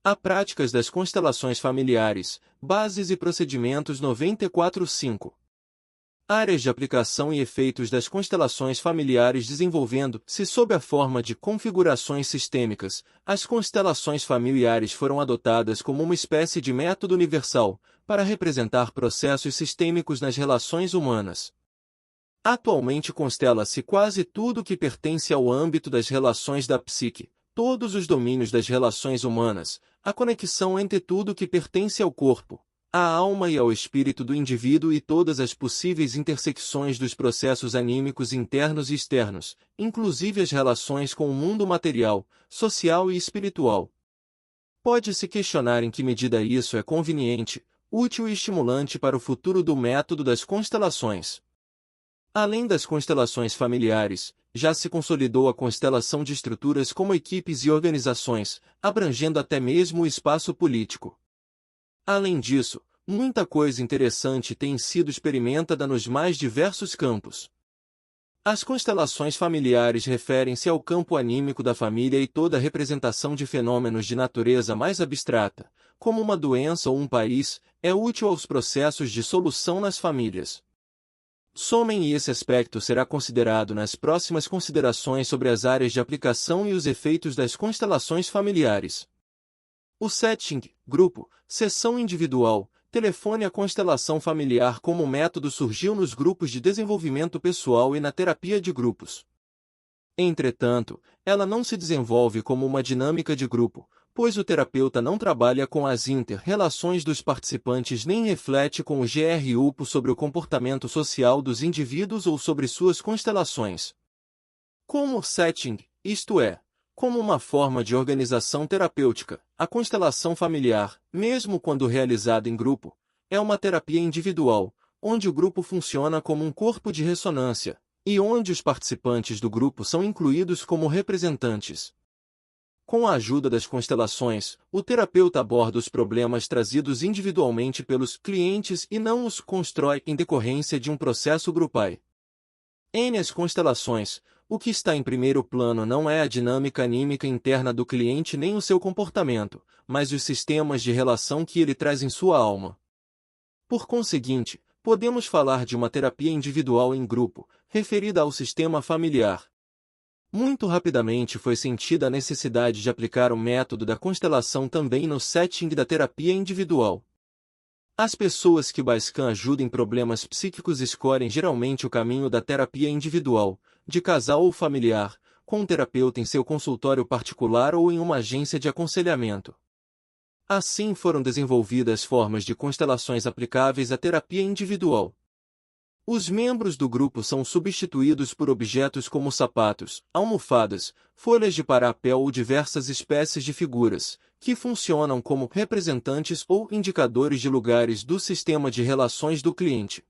A Práticas das Constelações Familiares, Bases e Procedimentos 94.5. Áreas de aplicação e efeitos das constelações familiares desenvolvendo-se sob a forma de configurações sistêmicas. As constelações familiares foram adotadas como uma espécie de método universal para representar processos sistêmicos nas relações humanas. Atualmente constela-se quase tudo que pertence ao âmbito das relações da psique, todos os domínios das relações humanas, a conexão entre tudo que pertence ao corpo, à alma e ao espírito do indivíduo e todas as possíveis intersecções dos processos anímicos internos e externos, inclusive as relações com o mundo material, social e espiritual. Pode-se questionar em que medida isso é conveniente, útil e estimulante para o futuro do método das constelações. Além das constelações familiares, já se consolidou a constelação de estruturas como equipes e organizações, abrangendo até mesmo o espaço político. Além disso, muita coisa interessante tem sido experimentada nos mais diversos campos. As constelações familiares referem-se ao campo anímico da família e toda a representação de fenômenos de natureza mais abstrata, como uma doença ou um país, é útil aos processos de solução nas famílias. Somem e esse aspecto será considerado nas próximas considerações sobre as áreas de aplicação e os efeitos das constelações familiares. O setting, grupo, sessão individual, telefone. A constelação familiar como método surgiu nos grupos de desenvolvimento pessoal e na terapia de grupos. Entretanto, ela não se desenvolve como uma dinâmica de grupo, pois o terapeuta não trabalha com as inter-relações dos participantes nem reflete com o GRUPO sobre o comportamento social dos indivíduos ou sobre suas constelações. Como setting, isto é, como uma forma de organização terapêutica, a constelação familiar, mesmo quando realizada em grupo, é uma terapia individual, onde o grupo funciona como um corpo de ressonância, e onde os participantes do grupo são incluídos como representantes. Com a ajuda das constelações, o terapeuta aborda os problemas trazidos individualmente pelos clientes e não os constrói em decorrência de um processo grupal. As constelações, o que está em primeiro plano não é a dinâmica anímica interna do cliente nem o seu comportamento, mas os sistemas de relação que ele traz em sua alma. Por conseguinte, podemos falar de uma terapia individual em grupo, referida ao sistema familiar. Muito rapidamente foi sentida a necessidade de aplicar o método da constelação também no setting da terapia individual. As pessoas que buscam ajuda em problemas psíquicos escolhem geralmente o caminho da terapia individual, de casal ou familiar, com um terapeuta em seu consultório particular ou em uma agência de aconselhamento. Assim foram desenvolvidas formas de constelações aplicáveis à terapia individual. Os membros do grupo são substituídos por objetos como sapatos, almofadas, folhas de papel ou diversas espécies de figuras, que funcionam como representantes ou indicadores de lugares do sistema de relações do cliente.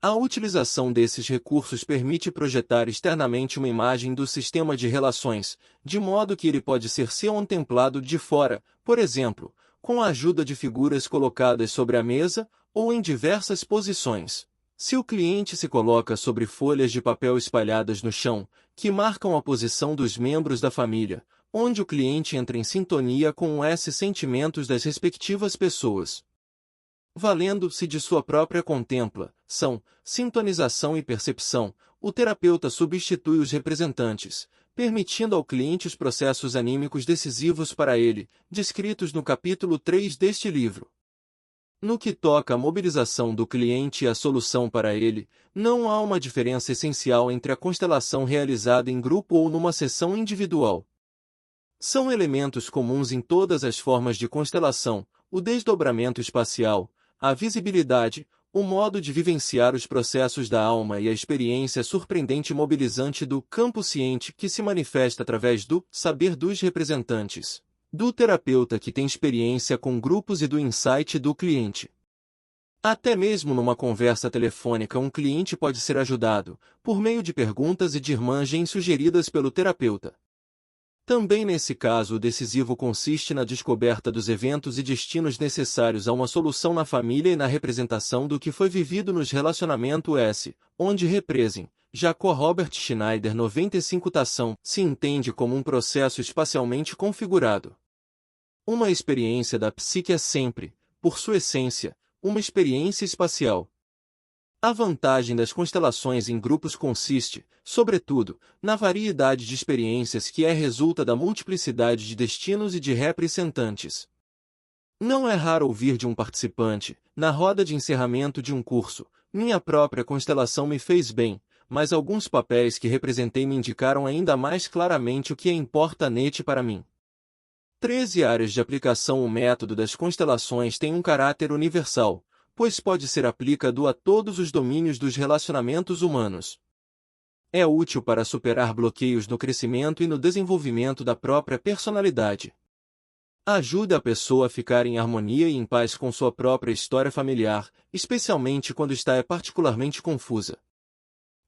A utilização desses recursos permite projetar externamente uma imagem do sistema de relações, de modo que ele pode ser contemplado de fora, por exemplo, com a ajuda de figuras colocadas sobre a mesa ou em diversas posições. Se o cliente se coloca sobre folhas de papel espalhadas no chão, que marcam a posição dos membros da família, onde o cliente entra em sintonia com os sentimentos das respectivas pessoas. Valendo-se de sua própria contemplação, sintonização e percepção, o terapeuta substitui os representantes, permitindo ao cliente os processos anímicos decisivos para ele, descritos no capítulo 3 deste livro. No que toca à mobilização do cliente e a solução para ele, não há uma diferença essencial entre a constelação realizada em grupo ou numa sessão individual. São elementos comuns em todas as formas de constelação, o desdobramento espacial, a visibilidade, o modo de vivenciar os processos da alma e a experiência surpreendente e mobilizante do campo ciente que se manifesta através do saber dos representantes, do terapeuta que tem experiência com grupos e do insight do cliente. Até mesmo numa conversa telefônica um cliente pode ser ajudado, por meio de perguntas e de imagens sugeridas pelo terapeuta. Também nesse caso o decisivo consiste na descoberta dos eventos e destinos necessários a uma solução na família e na representação do que foi vivido nos relacionamentos onde represem. Jacob Robert Schneider 95 Tação se entende como um processo espacialmente configurado. Uma experiência da psique é sempre, por sua essência, uma experiência espacial. A vantagem das constelações em grupos consiste, sobretudo, na variedade de experiências que resulta da multiplicidade de destinos e de representantes. Não é raro ouvir de um participante, na roda de encerramento de um curso, minha própria constelação me fez bem, mas alguns papéis que representei me indicaram ainda mais claramente o que importa nete para mim. 13 áreas de aplicação. O método das constelações tem um caráter universal, pois pode ser aplicado a todos os domínios dos relacionamentos humanos. É útil para superar bloqueios no crescimento e no desenvolvimento da própria personalidade. Ajuda a pessoa a ficar em harmonia e em paz com sua própria história familiar, especialmente quando está particularmente confusa.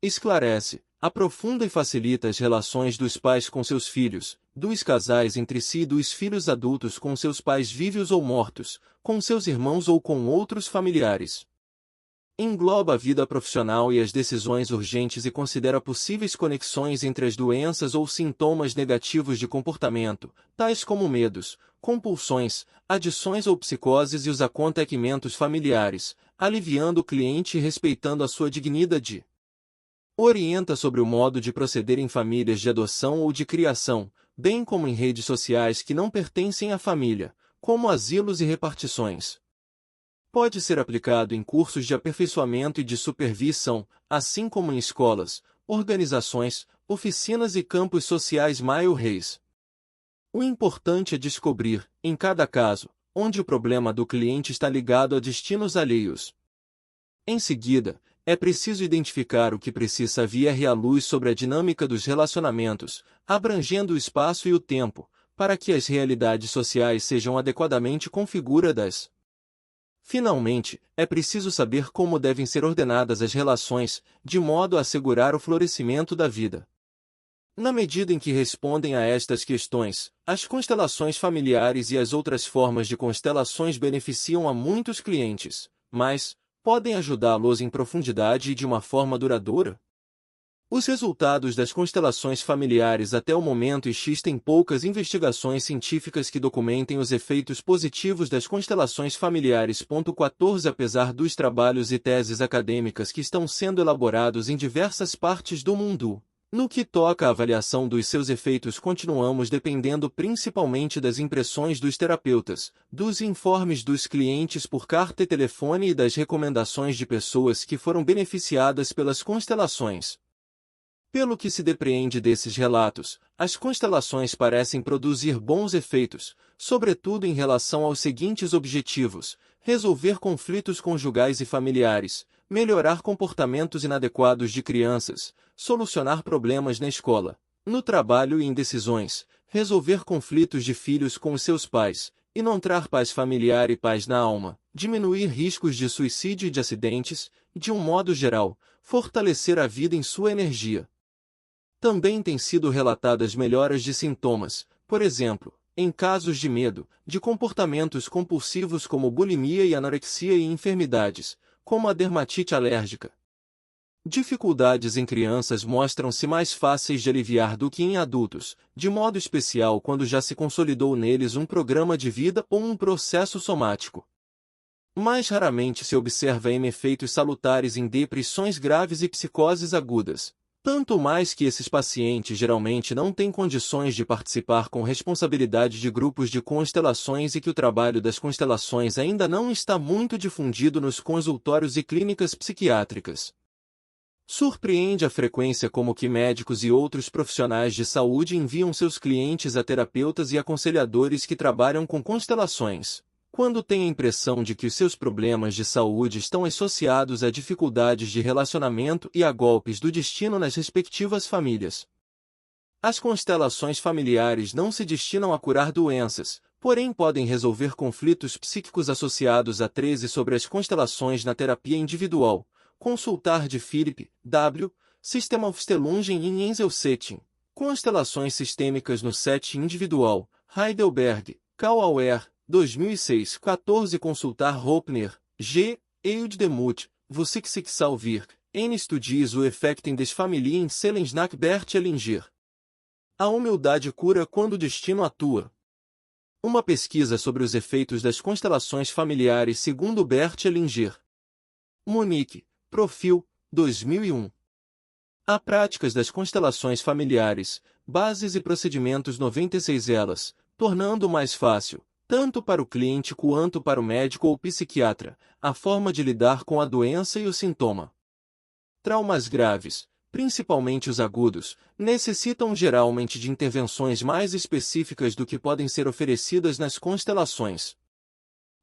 Esclarece, aprofunda e facilita as relações dos pais com seus filhos, dos casais entre si e dos filhos adultos com seus pais vivos ou mortos, com seus irmãos ou com outros familiares. Engloba a vida profissional e as decisões urgentes e considera possíveis conexões entre as doenças ou sintomas negativos de comportamento, tais como medos, compulsões, adições ou psicoses e os acontecimentos familiares, aliviando o cliente e respeitando a sua dignidade. Orienta sobre o modo de proceder em famílias de adoção ou de criação, bem como em redes sociais que não pertencem à família, como asilos e repartições. Pode ser aplicado em cursos de aperfeiçoamento e de supervisão, assim como em escolas, organizações, oficinas e campos sociais. Maio Reis. O importante é descobrir, em cada caso, onde o problema do cliente está ligado a destinos alheios. Em seguida, é preciso identificar o que precisa vir à luz sobre a dinâmica dos relacionamentos, abrangendo o espaço e o tempo, para que as realidades sociais sejam adequadamente configuradas. Finalmente, é preciso saber como devem ser ordenadas as relações, de modo a assegurar o florescimento da vida. Na medida em que respondem a estas questões, as constelações familiares e as outras formas de constelações beneficiam a muitos clientes, mas podem ajudá-los em profundidade e de uma forma duradoura? Os resultados das constelações familiares até o momento existem poucas investigações científicas que documentem os efeitos positivos das constelações familiares. 14 Apesar dos trabalhos e teses acadêmicas que estão sendo elaborados em diversas partes do mundo, no que toca à avaliação dos seus efeitos, continuamos dependendo principalmente das impressões dos terapeutas, dos informes dos clientes por carta e telefone e das recomendações de pessoas que foram beneficiadas pelas constelações. Pelo que se depreende desses relatos, as constelações parecem produzir bons efeitos, sobretudo em relação aos seguintes objetivos: resolver conflitos conjugais e familiares, melhorar comportamentos inadequados de crianças, solucionar problemas na escola, no trabalho e em decisões, resolver conflitos de filhos com os seus pais, encontrar paz familiar e paz na alma, diminuir riscos de suicídio e de acidentes, de um modo geral, fortalecer a vida em sua energia. Também têm sido relatadas melhoras de sintomas, por exemplo, em casos de medo, de comportamentos compulsivos como bulimia e anorexia e enfermidades, como a dermatite alérgica. Dificuldades em crianças mostram-se mais fáceis de aliviar do que em adultos, de modo especial quando já se consolidou neles um programa de vida ou um processo somático. Mais raramente se observa efeitos salutares em depressões graves e psicoses agudas. Tanto mais que esses pacientes geralmente não têm condições de participar com responsabilidade de grupos de constelações e que o trabalho das constelações ainda não está muito difundido nos consultórios e clínicas psiquiátricas. Surpreende a frequência como que médicos e outros profissionais de saúde enviam seus clientes a terapeutas e aconselhadores que trabalham com constelações, quando têm a impressão de que os seus problemas de saúde estão associados a dificuldades de relacionamento e a golpes do destino nas respectivas famílias. As constelações familiares não se destinam a curar doenças, porém podem resolver conflitos psíquicos associados a 13 sobre as constelações na terapia individual. Consultar de Philip W. Systemaufstellungen in Einzelsetting. Constelações sistêmicas no set individual. Heidelberg, Kauauer, 2006. 14. Consultar Hopner, G. Euddemuth, Vusiksik-Salvir, N. Studies o Effekten des Familien Sellens nach Bert Hellinger. A humildade cura quando o destino atua. Uma pesquisa sobre os efeitos das constelações familiares segundo Bert Hellinger. Munique, Profil, 2001. Há práticas das constelações familiares, bases e procedimentos 96 elas, tornando mais fácil, tanto para o cliente quanto para o médico ou psiquiatra, a forma de lidar com a doença e o sintoma. Traumas graves, principalmente os agudos, necessitam geralmente de intervenções mais específicas do que podem ser oferecidas nas constelações.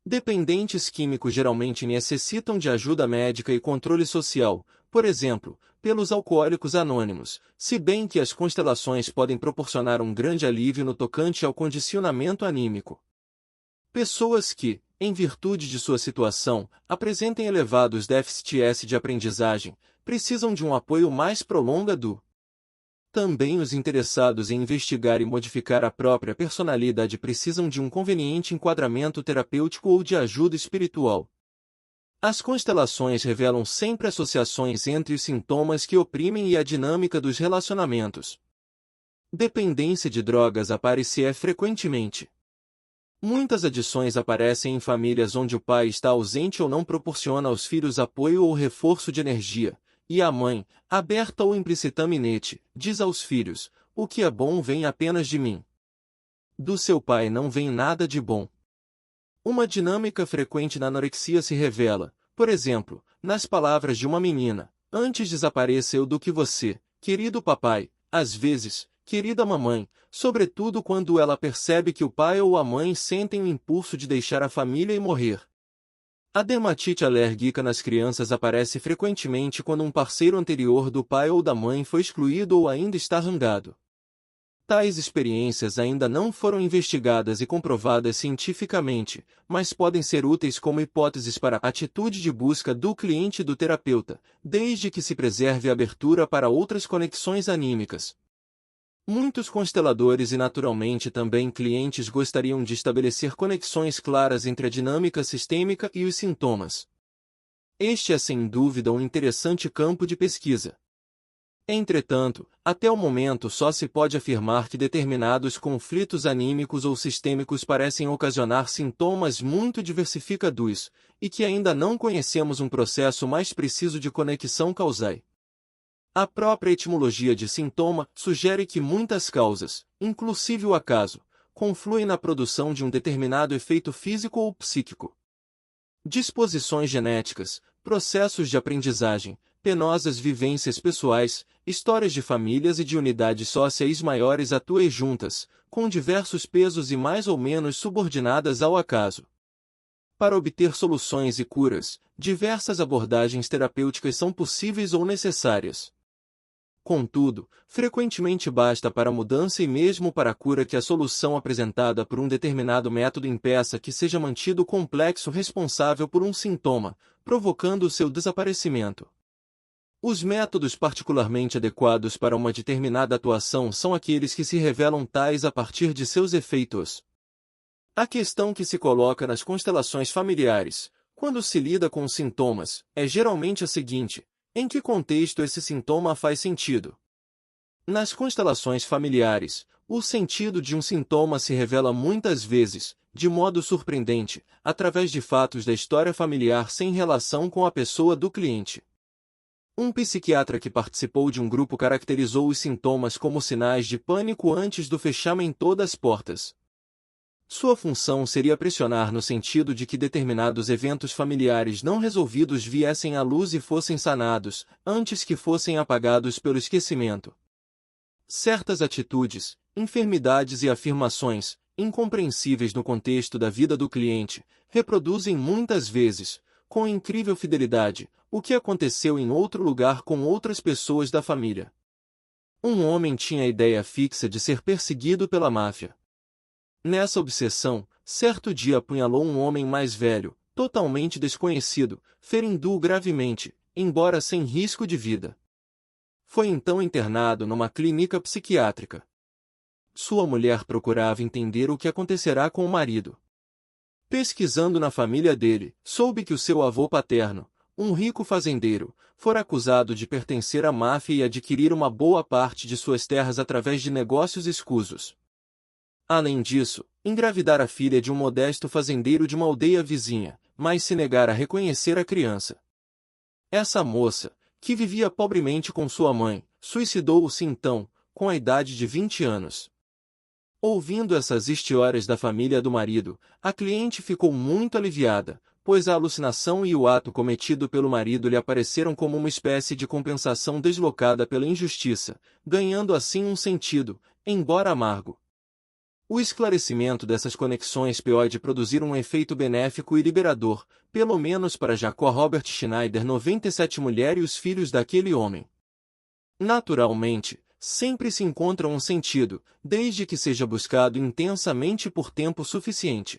Dependentes químicos geralmente necessitam de ajuda médica e controle social, por exemplo, pelos alcoólicos anônimos, se bem que as constelações podem proporcionar um grande alívio no tocante ao condicionamento anímico. Pessoas que, em virtude de sua situação, apresentem elevados déficits de aprendizagem, precisam de um apoio mais prolongado. Também os interessados em investigar e modificar a própria personalidade precisam de um conveniente enquadramento terapêutico ou de ajuda espiritual. As constelações revelam sempre associações entre os sintomas que oprimem e a dinâmica dos relacionamentos. Dependência de drogas aparece frequentemente. Muitas adições aparecem em famílias onde o pai está ausente ou não proporciona aos filhos apoio ou reforço de energia, e a mãe, aberta ou implicitamente, diz aos filhos: o que é bom vem apenas de mim. Do seu pai não vem nada de bom. Uma dinâmica frequente na anorexia se revela, por exemplo, nas palavras de uma menina: antes desapareça eu do que você, querido papai, às vezes, querida mamãe, sobretudo quando ela percebe que o pai ou a mãe sentem o impulso de deixar a família e morrer. A dermatite alérgica nas crianças aparece frequentemente quando um parceiro anterior do pai ou da mãe foi excluído ou ainda está rangado. Tais experiências ainda não foram investigadas e comprovadas cientificamente, mas podem ser úteis como hipóteses para a atitude de busca do cliente e do terapeuta, desde que se preserve a abertura para outras conexões anímicas. Muitos consteladores e naturalmente também clientes gostariam de estabelecer conexões claras entre a dinâmica sistêmica e os sintomas. Este é sem dúvida um interessante campo de pesquisa. Entretanto, até o momento só se pode afirmar que determinados conflitos anímicos ou sistêmicos parecem ocasionar sintomas muito diversificados, e que ainda não conhecemos um processo mais preciso de conexão causal. A própria etimologia de sintoma sugere que muitas causas, inclusive o acaso, confluem na produção de um determinado efeito físico ou psíquico. Disposições genéticas, processos de aprendizagem, penosas vivências pessoais, histórias de famílias e de unidades sociais maiores atuem juntas, com diversos pesos e mais ou menos subordinadas ao acaso. Para obter soluções e curas, diversas abordagens terapêuticas são possíveis ou necessárias. Contudo, frequentemente basta para a mudança e mesmo para a cura que a solução apresentada por um determinado método impeça que seja mantido o complexo responsável por um sintoma, provocando o seu desaparecimento. Os métodos particularmente adequados para uma determinada atuação são aqueles que se revelam tais a partir de seus efeitos. A questão que se coloca nas constelações familiares, quando se lida com os sintomas, é geralmente a seguinte: em que contexto esse sintoma faz sentido? Nas constelações familiares, o sentido de um sintoma se revela muitas vezes, de modo surpreendente, através de fatos da história familiar sem relação com a pessoa do cliente. Um psiquiatra que participou de um grupo caracterizou os sintomas como sinais de pânico antes do fechamento das portas. Sua função seria pressionar no sentido de que determinados eventos familiares não resolvidos viessem à luz e fossem sanados, antes que fossem apagados pelo esquecimento. Certas atitudes, enfermidades e afirmações, incompreensíveis no contexto da vida do cliente, reproduzem muitas vezes, com incrível fidelidade, o que aconteceu em outro lugar com outras pessoas da família. Um homem tinha a ideia fixa de ser perseguido pela máfia. Nessa obsessão, certo dia apunhalou um homem mais velho, totalmente desconhecido, ferindo-o gravemente, embora sem risco de vida. Foi então internado numa clínica psiquiátrica. Sua mulher procurava entender o que acontecerá com o marido. Pesquisando na família dele, soube que o seu avô paterno, um rico fazendeiro, fora acusado de pertencer à máfia e adquirir uma boa parte de suas terras através de negócios escusos. Além disso, engravidar a filha de um modesto fazendeiro de uma aldeia vizinha, mas se negar a reconhecer a criança. Essa moça, que vivia pobremente com sua mãe, suicidou-se então, com a idade de 20 anos. Ouvindo essas histórias da família do marido, a cliente ficou muito aliviada, pois a alucinação e o ato cometido pelo marido lhe apareceram como uma espécie de compensação deslocada pela injustiça, ganhando assim um sentido, embora amargo. O esclarecimento dessas conexões pode produzir um efeito benéfico e liberador, pelo menos para Jacob Robert Schneider, 97 mulher e os filhos daquele homem. Naturalmente, sempre se encontra um sentido, desde que seja buscado intensamente por tempo suficiente.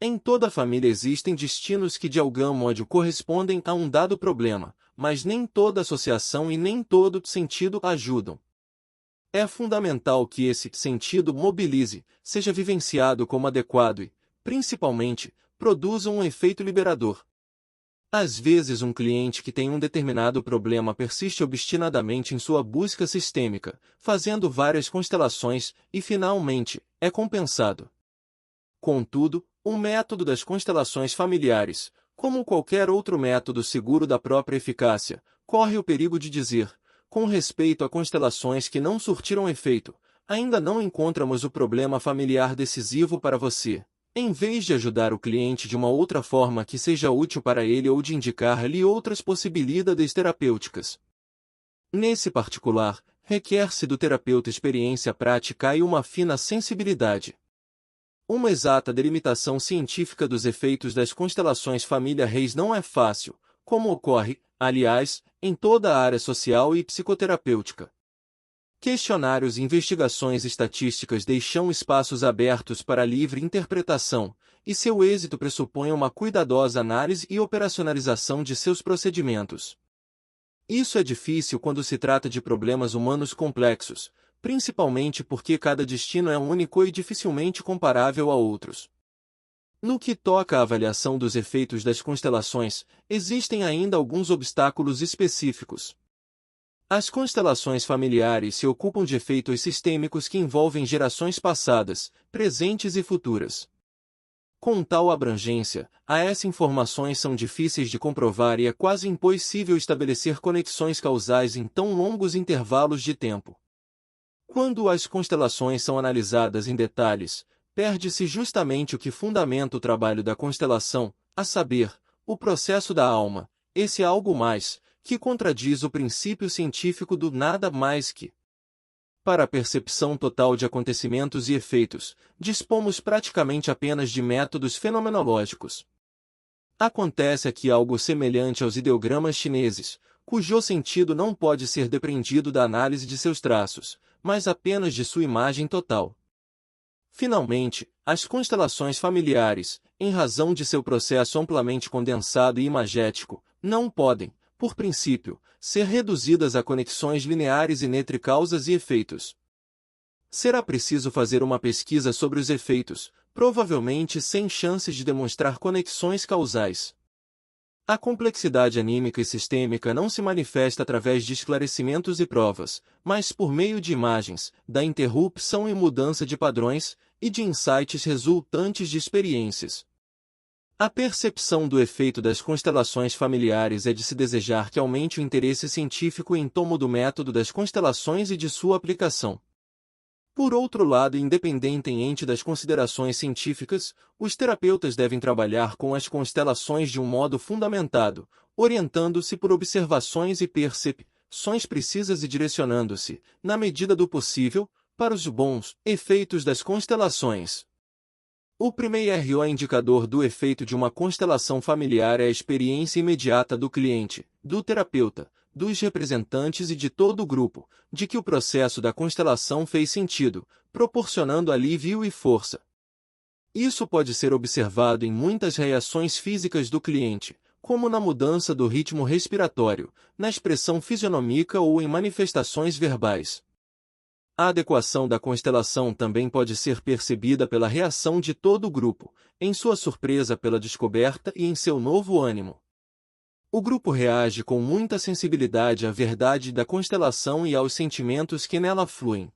Em toda família existem destinos que de algum modo correspondem a um dado problema, mas nem toda associação e nem todo sentido ajudam. É fundamental que esse sentido mobilize, seja vivenciado como adequado e, principalmente, produza um efeito liberador. Às vezes um cliente que tem um determinado problema persiste obstinadamente em sua busca sistêmica, fazendo várias constelações, e finalmente, é compensado. Contudo, o método das constelações familiares, como qualquer outro método seguro da própria eficácia, corre o perigo de dizer, com respeito a constelações que não surtiram efeito, ainda não encontramos o problema familiar decisivo para você, em vez de ajudar o cliente de uma outra forma que seja útil para ele ou de indicar-lhe outras possibilidades terapêuticas. Nesse particular, requer-se do terapeuta experiência prática e uma fina sensibilidade. Uma exata delimitação científica dos efeitos das constelações família-reis não é fácil, como ocorre, aliás, em toda a área social e psicoterapêutica. Questionários e investigações estatísticas deixam espaços abertos para livre interpretação, e seu êxito pressupõe uma cuidadosa análise e operacionalização de seus procedimentos. Isso é difícil quando se trata de problemas humanos complexos, principalmente porque cada destino é único e dificilmente comparável a outros. No que toca à avaliação dos efeitos das constelações, existem ainda alguns obstáculos específicos. As constelações familiares se ocupam de efeitos sistêmicos que envolvem gerações passadas, presentes e futuras. Com tal abrangência, essas informações são difíceis de comprovar e é quase impossível estabelecer conexões causais em tão longos intervalos de tempo. Quando as constelações são analisadas em detalhes, perde-se justamente o que fundamenta o trabalho da constelação, a saber, o processo da alma, esse algo mais, que contradiz o princípio científico do nada mais que. Para a percepção total de acontecimentos e efeitos, dispomos praticamente apenas de métodos fenomenológicos. Acontece aqui algo semelhante aos ideogramas chineses, cujo sentido não pode ser depreendido da análise de seus traços, mas apenas de sua imagem total. Finalmente, as constelações familiares, em razão de seu processo amplamente condensado e imagético, não podem, por princípio, ser reduzidas a conexões lineares entre causas e efeitos. Será preciso fazer uma pesquisa sobre os efeitos, provavelmente sem chances de demonstrar conexões causais. A complexidade anímica e sistêmica não se manifesta através de esclarecimentos e provas, mas por meio de imagens, da interrupção e mudança de padrões, e de insights resultantes de experiências. A percepção do efeito das constelações familiares é de se desejar que aumente o interesse científico em torno do método das constelações e de sua aplicação. Por outro lado, independentemente das considerações científicas, os terapeutas devem trabalhar com as constelações de um modo fundamentado, orientando-se por observações e percepções precisas e direcionando-se, na medida do possível, para os bons efeitos das constelações. O primeiro indicador do efeito de uma constelação familiar é a experiência imediata do cliente, do terapeuta, dos representantes e de todo o grupo, de que o processo da constelação fez sentido, proporcionando alívio e força. Isso pode ser observado em muitas reações físicas do cliente, como na mudança do ritmo respiratório, na expressão fisionômica ou em manifestações verbais. A adequação da constelação também pode ser percebida pela reação de todo o grupo, em sua surpresa pela descoberta e em seu novo ânimo. O grupo reage com muita sensibilidade à verdade da constelação e aos sentimentos que nela fluem.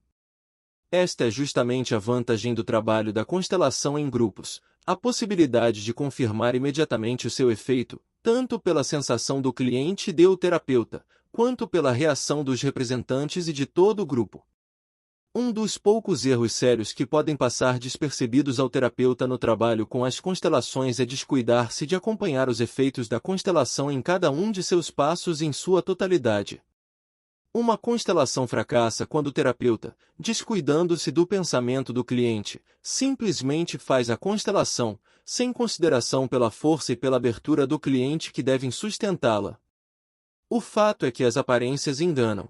Esta é justamente a vantagem do trabalho da constelação em grupos, a possibilidade de confirmar imediatamente o seu efeito, tanto pela sensação do cliente e do terapeuta, quanto pela reação dos representantes e de todo o grupo. Um dos poucos erros sérios que podem passar despercebidos ao terapeuta no trabalho com as constelações é descuidar-se de acompanhar os efeitos da constelação em cada um de seus passos em sua totalidade. Uma constelação fracassa quando o terapeuta, descuidando-se do pensamento do cliente, simplesmente faz a constelação, sem consideração pela força e pela abertura do cliente que devem sustentá-la. O fato é que as aparências enganam.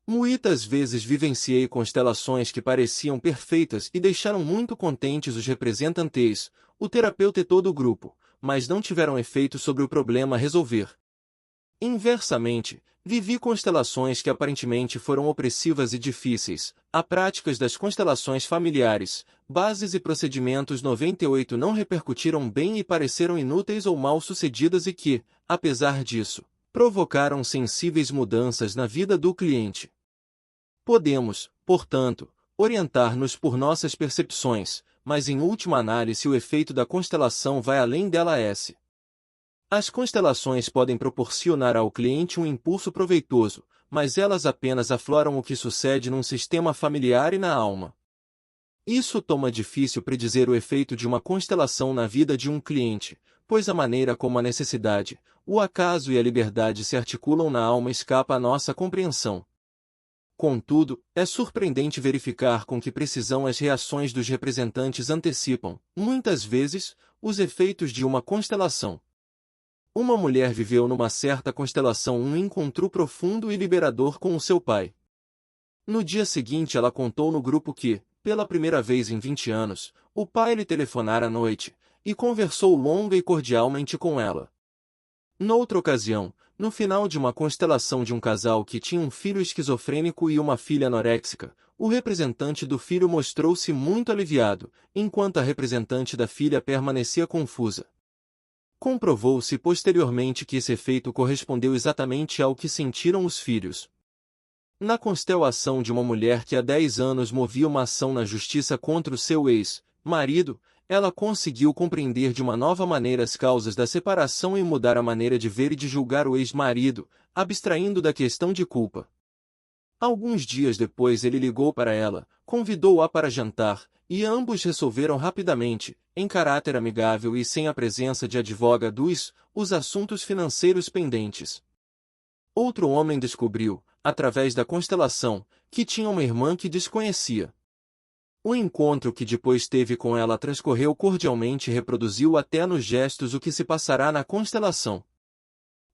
Muitas vezes vivenciei constelações que pareciam perfeitas e deixaram muito contentes os representantes, o terapeuta e todo o grupo, mas não tiveram efeito sobre o problema a resolver. Inversamente, vivi constelações que aparentemente foram opressivas e difíceis. As práticas das constelações familiares, bases e procedimentos 98 não repercutiram bem e pareceram inúteis ou mal sucedidas e que, apesar disso, provocaram sensíveis mudanças na vida do cliente. Podemos, portanto, orientar-nos por nossas percepções, mas em última análise o efeito da constelação vai além delas. As constelações podem proporcionar ao cliente um impulso proveitoso, mas elas apenas afloram o que sucede num sistema familiar e na alma. Isso torna difícil predizer o efeito de uma constelação na vida de um cliente, pois a maneira como a necessidade, o acaso e a liberdade se articulam na alma escapa à nossa compreensão. Contudo, é surpreendente verificar com que precisão as reações dos representantes antecipam, muitas vezes, os efeitos de uma constelação. Uma mulher viveu numa certa constelação um encontro profundo e liberador com o seu pai. No dia seguinte ela contou no grupo que, pela primeira vez em 20 anos, o pai lhe telefonara à noite, e conversou longa e cordialmente com ela. Noutra ocasião, no final de uma constelação de um casal que tinha um filho esquizofrênico e uma filha anoréxica, o representante do filho mostrou-se muito aliviado, enquanto a representante da filha permanecia confusa. Comprovou-se posteriormente que esse efeito correspondeu exatamente ao que sentiram os filhos. Na constelação de uma mulher que há 10 anos movia uma ação na justiça contra o seu ex-marido, ela conseguiu compreender de uma nova maneira as causas da separação e mudar a maneira de ver e de julgar o ex-marido, abstraindo da questão de culpa. Alguns dias depois ele ligou para ela, convidou-a para jantar, e ambos resolveram rapidamente, em caráter amigável e sem a presença de advogados, os assuntos financeiros pendentes. Outro homem descobriu, através da constelação, que tinha uma irmã que desconhecia. O encontro que depois teve com ela transcorreu cordialmente e reproduziu até nos gestos o que se passará na constelação.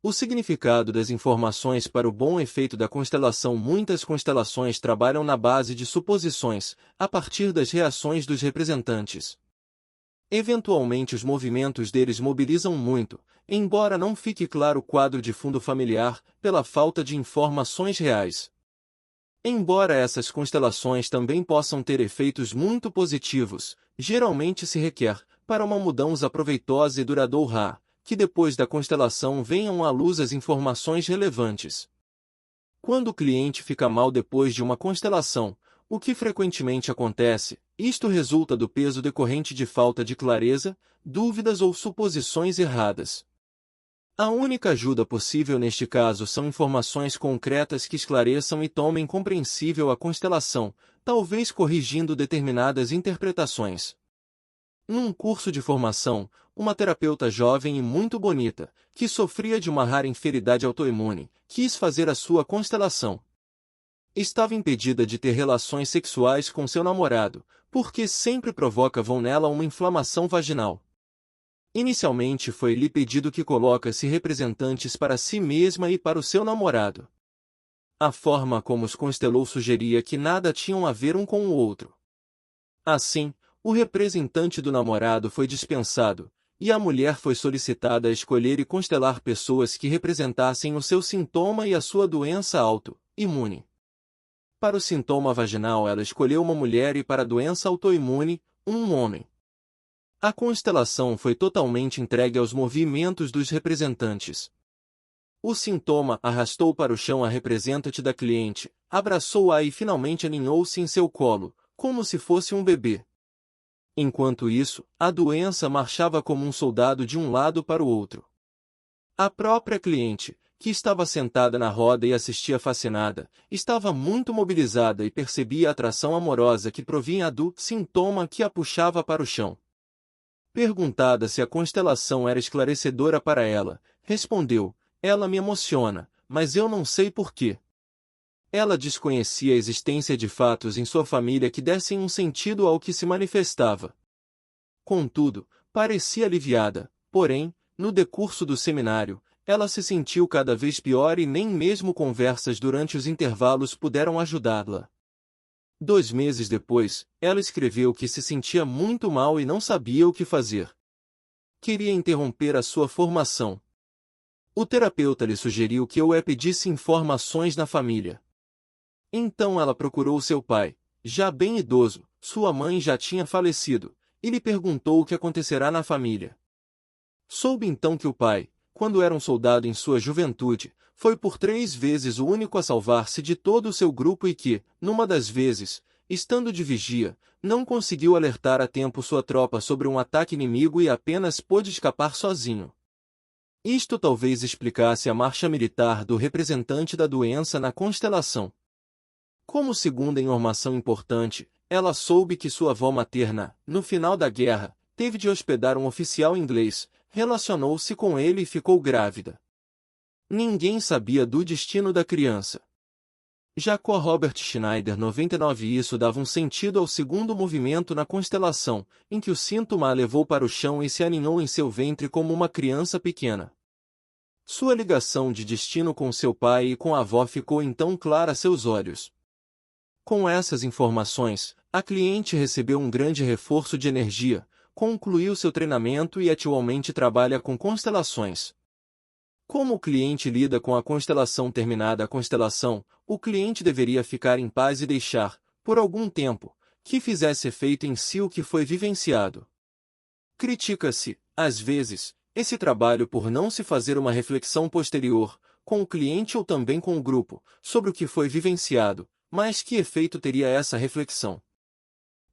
O significado das informações para o bom efeito da constelação. Muitas constelações trabalham na base de suposições, a partir das reações dos representantes. Eventualmente os movimentos deles mobilizam muito, embora não fique claro o quadro de fundo familiar, pela falta de informações reais. Embora essas constelações também possam ter efeitos muito positivos, geralmente se requer, para uma mudança proveitosa e duradoura, que depois da constelação venham à luz as informações relevantes. Quando o cliente fica mal depois de uma constelação, o que frequentemente acontece, isto resulta do peso decorrente de falta de clareza, dúvidas ou suposições erradas. A única ajuda possível neste caso são informações concretas que esclareçam e tornem compreensível a constelação, talvez corrigindo determinadas interpretações. Num curso de formação, uma terapeuta jovem e muito bonita, que sofria de uma rara enfermidade autoimune, quis fazer a sua constelação. Estava impedida de ter relações sexuais com seu namorado, porque sempre provocavam nela uma inflamação vaginal. Inicialmente foi-lhe pedido que colocasse representantes para si mesma e para o seu namorado. A forma como os constelou sugeria que nada tinham a ver um com o outro. Assim, o representante do namorado foi dispensado, e a mulher foi solicitada a escolher e constelar pessoas que representassem o seu sintoma e a sua doença autoimune. Para o sintoma vaginal ela escolheu uma mulher e para a doença autoimune, um homem. A constelação foi totalmente entregue aos movimentos dos representantes. O sintoma arrastou para o chão a representante da cliente, abraçou-a e finalmente aninhou-se em seu colo, como se fosse um bebê. Enquanto isso, a doença marchava como um soldado de um lado para o outro. A própria cliente, que estava sentada na roda e assistia fascinada, estava muito mobilizada e percebia a atração amorosa que provinha do sintoma que a puxava para o chão. Perguntada se a constelação era esclarecedora para ela, respondeu: ela me emociona, mas eu não sei por quê. Ela desconhecia a existência de fatos em sua família que dessem um sentido ao que se manifestava. Contudo, parecia aliviada, porém, no decurso do seminário, ela se sentiu cada vez pior e nem mesmo conversas durante os intervalos puderam ajudá-la. 2 meses depois, ela escreveu que se sentia muito mal e não sabia o que fazer. Queria interromper a sua formação. O terapeuta lhe sugeriu que eu pedisse informações na família. Então ela procurou seu pai, já bem idoso, sua mãe já tinha falecido, e lhe perguntou o que acontecerá na família. Soube então que o pai, quando era um soldado em sua juventude, foi por 3 vezes o único a salvar-se de todo o seu grupo e que, numa das vezes, estando de vigia, não conseguiu alertar a tempo sua tropa sobre um ataque inimigo e apenas pôde escapar sozinho. Isto talvez explicasse a marcha militar do representante da doença na constelação. Como segunda informação importante, ela soube que sua avó materna, no final da guerra, teve de hospedar um oficial inglês, relacionou-se com ele e ficou grávida. Ninguém sabia do destino da criança. Jacob Robert Schneider 99. Isso dava um sentido ao segundo movimento na constelação, em que o síntoma a levou para o chão e se aninhou em seu ventre como uma criança pequena. Sua ligação de destino com seu pai e com a avó ficou então clara a seus olhos. Com essas informações, a cliente recebeu um grande reforço de energia, concluiu seu treinamento e atualmente trabalha com constelações. Como o cliente lida com a constelação? Terminada a constelação, o cliente deveria ficar em paz e deixar, por algum tempo, que fizesse efeito em si o que foi vivenciado. Critica-se, às vezes, esse trabalho por não se fazer uma reflexão posterior, com o cliente ou também com o grupo, sobre o que foi vivenciado, mas que efeito teria essa reflexão?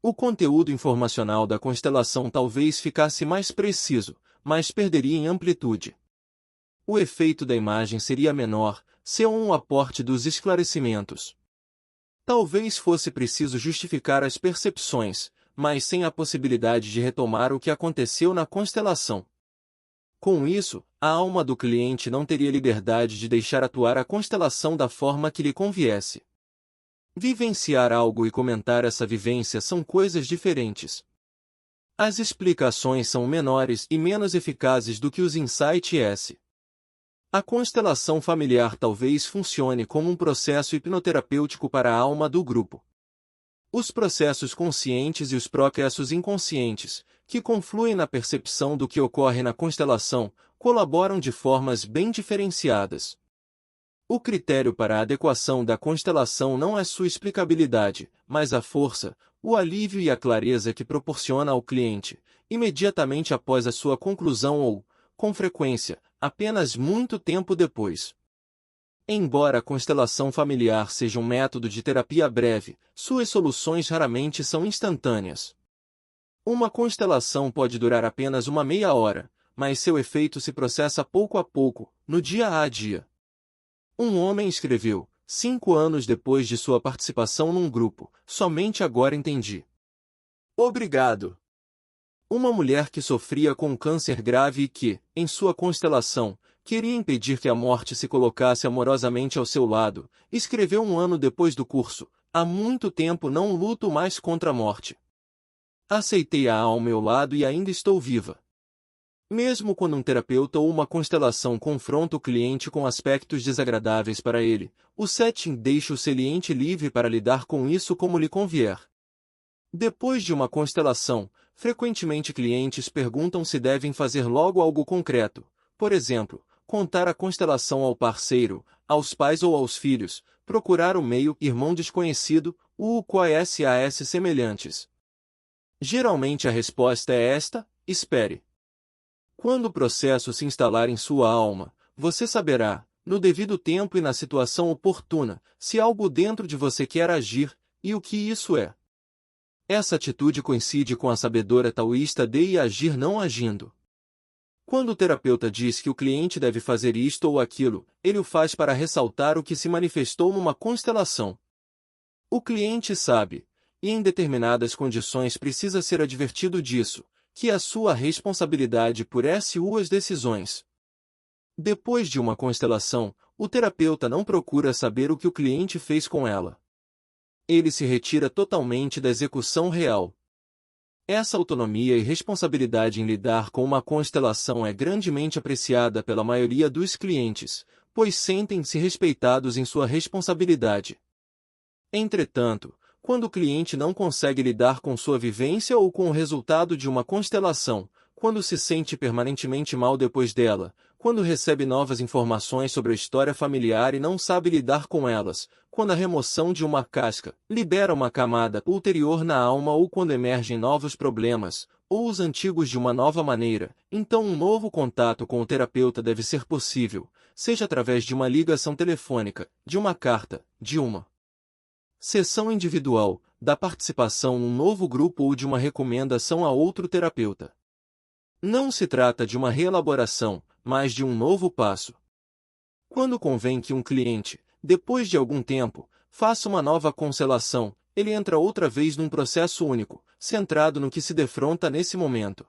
O conteúdo informacional da constelação talvez ficasse mais preciso, mas perderia em amplitude. O efeito da imagem seria menor, sem um aporte dos esclarecimentos. Talvez fosse preciso justificar as percepções, mas sem a possibilidade de retomar o que aconteceu na constelação. Com isso, a alma do cliente não teria liberdade de deixar atuar a constelação da forma que lhe conviesse. Vivenciar algo e comentar essa vivência são coisas diferentes. As explicações são menores e menos eficazes do que os insights. A constelação familiar talvez funcione como um processo hipnoterapêutico para a alma do grupo. Os processos conscientes e os processos inconscientes, que confluem na percepção do que ocorre na constelação, colaboram de formas bem diferenciadas. O critério para a adequação da constelação não é sua explicabilidade, mas a força, o alívio e a clareza que proporciona ao cliente, imediatamente após a sua conclusão ou, com frequência, apenas muito tempo depois. Embora a constelação familiar seja um método de terapia breve, suas soluções raramente são instantâneas. Uma constelação pode durar apenas uma meia hora, mas seu efeito se processa pouco a pouco, no dia a dia. Um homem escreveu, 5 anos depois de sua participação num grupo, somente agora entendi. Obrigado. Uma mulher que sofria com um câncer grave e que, em sua constelação, queria impedir que a morte se colocasse amorosamente ao seu lado, escreveu 1 ano depois do curso, há muito tempo não luto mais contra a morte. Aceitei-a ao meu lado e ainda estou viva. Mesmo quando um terapeuta ou uma constelação confronta o cliente com aspectos desagradáveis para ele, o setting deixa o cliente livre para lidar com isso como lhe convier. Depois de uma constelação, frequentemente clientes perguntam se devem fazer logo algo concreto, por exemplo, contar a constelação ao parceiro, aos pais ou aos filhos, procurar o meio-irmão desconhecido, ou QAS semelhantes. Geralmente a resposta é esta: espere. Quando o processo se instalar em sua alma, você saberá, no devido tempo e na situação oportuna, se algo dentro de você quer agir, e o que isso é. Essa atitude coincide com a sabedora taoísta de ir agir não agindo. Quando o terapeuta diz que o cliente deve fazer isto ou aquilo, ele o faz para ressaltar o que se manifestou numa constelação. O cliente sabe, e em determinadas condições precisa ser advertido disso, que é a sua responsabilidade por suas decisões. Depois de uma constelação, o terapeuta não procura saber o que o cliente fez com ela. Ele se retira totalmente da execução real. Essa autonomia e responsabilidade em lidar com uma constelação é grandemente apreciada pela maioria dos clientes, pois sentem-se respeitados em sua responsabilidade. Entretanto, quando o cliente não consegue lidar com sua vivência ou com o resultado de uma constelação, quando se sente permanentemente mal depois dela, quando recebe novas informações sobre a história familiar e não sabe lidar com elas, quando a remoção de uma casca libera uma camada ulterior na alma ou quando emergem novos problemas, ou os antigos de uma nova maneira, então um novo contato com o terapeuta deve ser possível, seja através de uma ligação telefônica, de uma carta, de uma sessão individual, da participação num novo grupo ou de uma recomendação a outro terapeuta. Não se trata de uma reelaboração, mas de um novo passo. Quando convém que um cliente, depois de algum tempo, faça uma nova constelação, ele entra outra vez num processo único, centrado no que se defronta nesse momento.